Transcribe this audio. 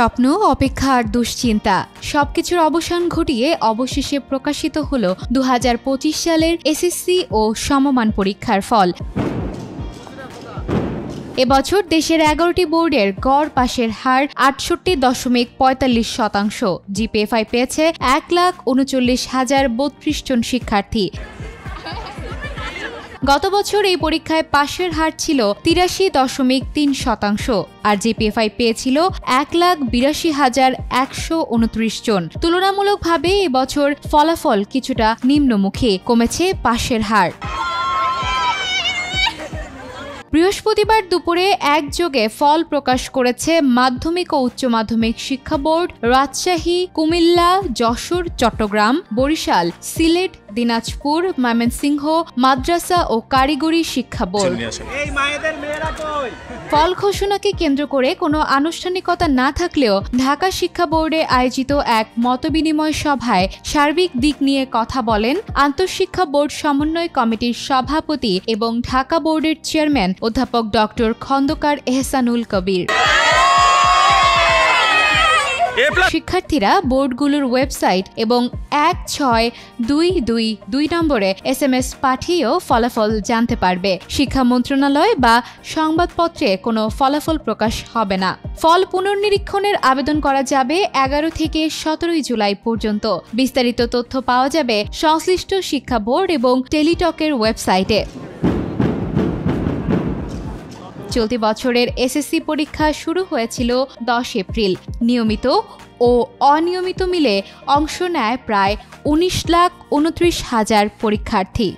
স্বপ্ন, অপেক্ষা আর দুশ্চিন্তা সবকিছুর অবসান ঘটিয়ে অবশেষে প্রকাশিত হলো 2025 সালের এসএসসি ও সমমান পরীক্ষার ফল। এবছর দেশের 11টি বোর্ডের গড় পাশের হার 68.45%। জিপিএফআই পেয়েছে 1,39,032 জন শিক্ষার্থী। গত বছর এই পরীক্ষায় পাশের হার ছিল 83.3% আর জিপিএফআই পেয়েছিল 1,82,129 জন। তুলনামূলকভাবে এবছর ফলাফল কিছুটা নিম্নমুখী, কমেছে পাশের হার। বৃহস্পতিবার দুপুরে একযোগে ফল প্রকাশ করেছে মাধ্যমিক ও উচ্চ মাধ্যমিক শিক্ষা বোর্ড, রাজশাহী, কুমিল্লা, যশোর, চট্টগ্রাম, বরিশাল, সিলেট, দিনাজপুর, ময়মনসিংহ মাদ্রাসা ও কারিগরি শিক্ষা বোর্ড। ফল ঘোষণাকে কেন্দ্র করে কোনো আনুষ্ঠানিকতা না থাকলেও ঢাকা শিক্ষা বোর্ডে আয়োজিত এক মতবিনিময় সভায় সার্বিক দিক নিয়ে কথা বলেন আন্তঃশিক্ষা বোর্ড সমন্বয় কমিটির সভাপতি এবং ঢাকা বোর্ডের চেয়ারম্যান অধ্যাপক ডক্টর খন্দকার এহসানুল কবির। শিক্ষার্থীরা বোর্ডগুলোর ওয়েবসাইট এবং 16222 নম্বরে SMS পাঠিয়েও ফলাফল জানতে পারবে। শিক্ষা মন্ত্রণালয় বা সংবাদপত্রে কোনো ফলাফল প্রকাশ হবে না। ফল পুনর্নিরীক্ষণের আবেদন করা যাবে 11 থেকে 17 জুলাই পর্যন্ত। বিস্তারিত তথ্য পাওয়া যাবে সংশ্লিষ্ট শিক্ষা বোর্ড এবং টেলিটকের ওয়েবসাইটে। চলতি বছরের এসএসসি পরীক্ষা শুরু হয়েছিল 10 এপ্রিল। নিয়মিত ও অনিয়মিত মিলে অংশ নেয় প্রায় 19,29,000 পরীক্ষার্থী।